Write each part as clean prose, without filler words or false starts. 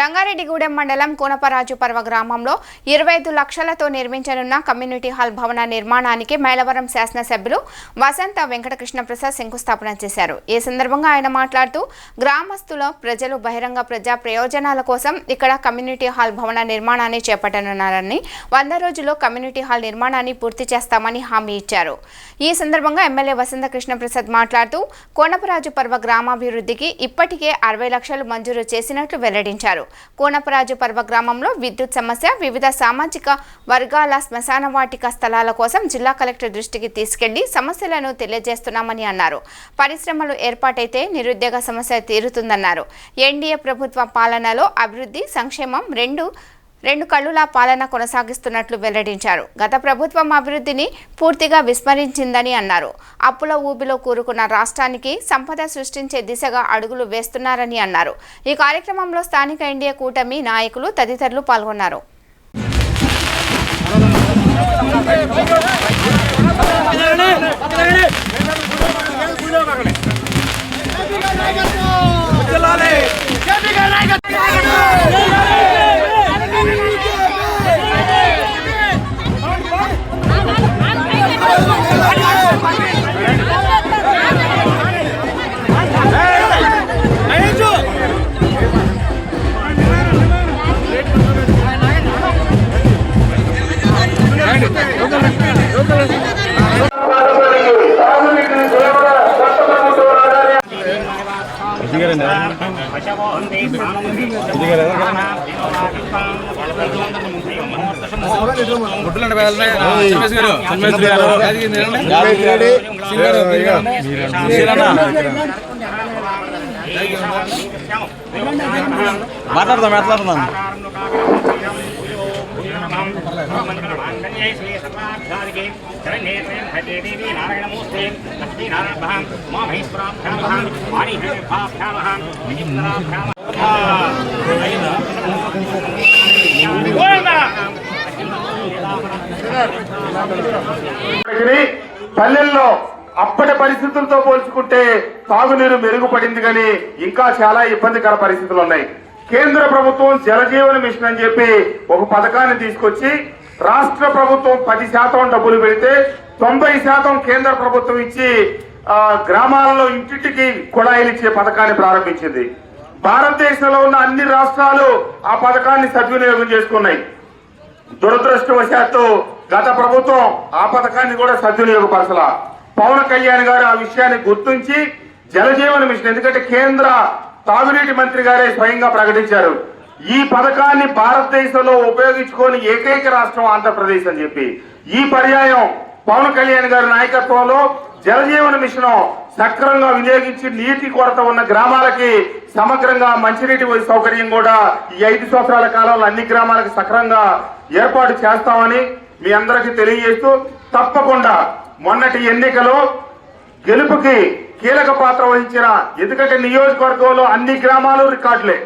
రంగారెడ్డిగూడెం మండలం కోనపరాజుపర్వ గ్రామంలో 25 లక్షలతో నిర్మించనున్న కమ్యూనిటీ హాల్ భవన నిర్మాణానికి మైలవరం శాసనసభ్యులు వసంత వెంకటకృష్ణ ప్రసాద్ శంకుస్థాపన చేశారు. ఈ సందర్భంగా ఆయన మాట్లాడుతూ గ్రామస్తుల ప్రజలు బహిరంగ ప్రజా ప్రయోజనాల కోసం ఇక్కడ కమ్యూనిటీ హాల్ భవన నిర్మాణాన్ని చేపట్టనున్నారని 100 రోజుల్లో కమ్యూనిటీ హాల్ నిర్మాణాన్ని పూర్తి చేస్తామని హామీ ఇచ్చారు. ఈ సందర్భంగా ఎమ్మెల్యే వసంత కృష్ణ ప్రసాద్ మాట్లాడుతూ కోనపరాజుపర్వ గ్రామాభివృద్ధికి ఇప్పటికే 60 లక్షలు మంజూరు చేసినట్లు వెల్లడించారు. కోనపరాజుపర్వ గ్రామంలో విద్యుత్ సమస్య, వివిధ సామాజిక వర్గాల శ్మశాన వాటిక స్థలాల కోసం జిల్లా కలెక్టర్ దృష్టికి తీసుకెళ్లి సమస్యలను తెలియజేస్తున్నామని అన్నారు. పరిశ్రమలు ఏర్పాటైతే నిరుద్యోగ సమస్య తీరుతుందన్నారు. ఎన్డీఏ ప్రభుత్వ పాలనలో అభివృద్ధి, సంక్షేమం రెండు కళ్ళుల పాలన కొనసాగిస్తున్నట్లు వెల్లడించారు. గత ప్రభుత్వం అభివృద్ధిని పూర్తిగా విస్మరించిందని అన్నారు. అప్పుల ఊబిలో కూరుకున్న రాష్ట్రానికి సంపద సృష్టించే దిశగా అడుగులు వేస్తున్నారని అన్నారు. ఈ కార్యక్రమంలో స్థానిక ఎన్డీఏ కూటమి నాయకులు తదితరులు పాల్గొన్నారు. మాట్లాడుతున్నాను పల్లెల్లో అప్పటి పరిస్థితులతో పోల్చుకుంటే తాగునీరు మెరుగుపడింది, కానీ ఇంకా చాలా ఇబ్బందికర పరిస్థితులు ఉన్నాయి. కేంద్ర ప్రభుత్వం జలజీవన మిషన్ అని చెప్పి ఒక పథకాన్ని తీసుకొచ్చి రాష్ట్ర ప్రభుత్వం 10% డబ్బులు పెడితే 90% కేంద్ర ప్రభుత్వం ఇచ్చి గ్రామాలలో ఇంటింటికి కుళాయిలు ఇచ్చే పథకాన్ని ప్రారంభించింది. భారతదేశంలో ఉన్న అన్ని రాష్ట్రాలు ఆ పథకాన్ని సద్వినియోగం చేసుకున్నాయి. దురదృష్టవశాత్తు గత ప్రభుత్వం ఆ పథకాన్ని కూడా సద్వినియోగపరచలా. పవన్ కళ్యాణ్ గారు ఆ విషయాన్ని గుర్తించి జలజీవన మిషన్, ఎందుకంటే కేంద్ర తాగునీటి మంత్రి గారే స్వయంగా ప్రకటించారు, ఈ పథకాన్ని భారతదేశంలో ఉపయోగించుకొని ఏకైక రాష్ట్రం ఆంధ్రప్రదేశ్ అని చెప్పి. ఈ పర్యాయం పవన్ కళ్యాణ్ గారి నాయకత్వంలో జలజీవన మిషన్ సక్రమంగా వినియోగించి నీటి కొరత ఉన్న గ్రామాలకి సమగ్రంగా మంచినీటి సౌకర్యం కూడా ఈ 5 సంవత్సరాల కాలంలో అన్ని గ్రామాలకు సక్రమంగా ఏర్పాటు చేస్తామని మీ అందరికీ తెలియజేస్తూ, తప్పకుండా మొన్నటి ఎన్నికలో గెలుపుకి కీలక పాత్ర వహించిన, ఎందుకంటే నియోజకవర్గంలో అన్ని గ్రామాలు రికార్డులే,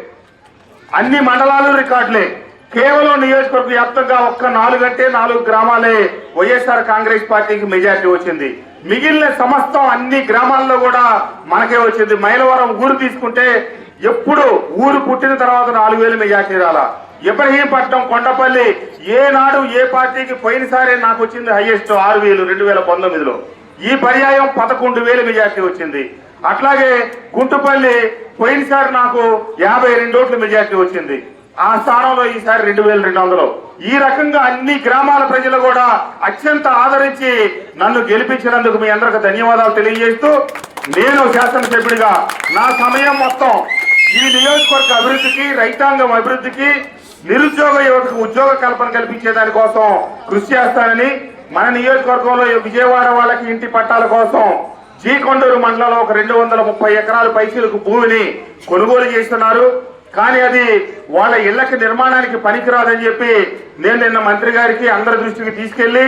అన్ని మండలాలు రికార్డులే, కేవలం నియోజకవర్గ వ్యాప్తంగా ఒక్క 4 అంటే 4 గ్రామాలే వైఎస్ఆర్ కాంగ్రెస్ పార్టీకి మెజార్టీ వచ్చింది. మిగిలిన సమస్తం అన్ని గ్రామాల్లో కూడా మనకే వచ్చింది. మైలవరం ఊరు తీసుకుంటే ఎప్పుడు ఊరు పుట్టిన తర్వాత 4000 మెజార్టీ రాలా. ఇబ్రహీంపట్నం, కొండపల్లి ఏనాడు ఏ పార్టీకి పోయినసారి నాకు వచ్చింది హైయెస్ట్ 6000 2019లో. ఈ పర్యాయం 11,000 మెజార్టీ వచ్చింది. అట్లాగే గుంటుపల్లి పోయినసారి నాకు 52 ఓట్ల మెజార్టీ వచ్చింది. ఆ స్థానంలో ఈసారి 2200. ఈ రకంగా అన్ని గ్రామాల ప్రజలు కూడా అత్యంత ఆదరించి నన్ను గెలిపించినందుకు మీ అందరికి ధన్యవాదాలు తెలియజేస్తూ, నేను శాసనసభ్యుడిగా నా సమయం మొత్తం ఈ నియోజకవర్గ అభివృద్ధికి, రైతాంగం అభివృద్ధికి, నిరుద్యోగ యువతకు ఉద్యోగ కల్పన కల్పించే దానికోసం కృషి చేస్తానని, మన నియోజకవర్గంలో విజయవాడ వాళ్ళకి ఇంటి పట్టాల కోసం జీకొండూరు మండలంలో ఒక 230 ఎకరాల పైసలకు భూమిని కొనుగోలు చేస్తున్నారు. కానీ అది వాళ్ళ ఇళ్లకి నిర్మాణానికి పనికిరాదని చెప్పి నేను నిన్న మంత్రి గారికి అందరి దృష్టికి తీసుకెళ్లి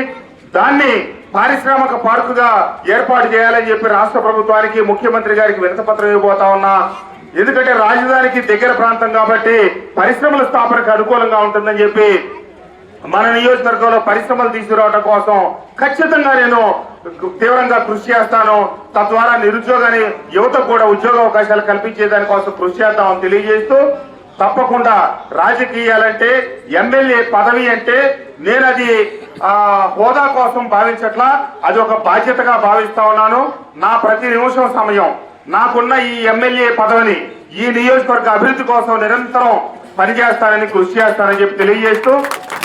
దాన్ని పారిశ్రామిక పార్కుగా ఏర్పాటు చేయాలని చెప్పి రాష్ట్ర ప్రభుత్వానికి, ముఖ్యమంత్రి గారికి వినతిపత్రం ఇవ్వబోతా ఉన్నా. ఎందుకంటే రాజధానికి దగ్గర ప్రాంతం కాబట్టి పరిశ్రమల స్థాపనకు అనుకూలంగా ఉంటుందని చెప్పి మన నియోజకవర్గంలో పరిశ్రమలు తీసుకురావడం కోసం ఖచ్చితంగా నేను తీవ్రంగా కృషి చేస్తాను. తద్వారా నిరుద్యోగాన్ని యువతకు కూడా ఉద్యోగ అవకాశాలు కల్పించే దానికోసం కృషి చేద్దామని తెలియజేస్తూ, తప్పకుండా రాజకీయాలంటే ఎమ్మెల్యే పదవి అంటే నేను అది హోదా కోసం భావించట్లా, అది ఒక బాధ్యతగా భావిస్తా ఉన్నాను. నా ప్రతి నిమిషం సమయం నాకున్న ఈ ఎమ్మెల్యే పదవిని ఈ నియోజకవర్గ అభివృద్ధి కోసం నిరంతరం పనిచేస్తానని, కృషి చేస్తానని చెప్పి తెలియజేస్తూ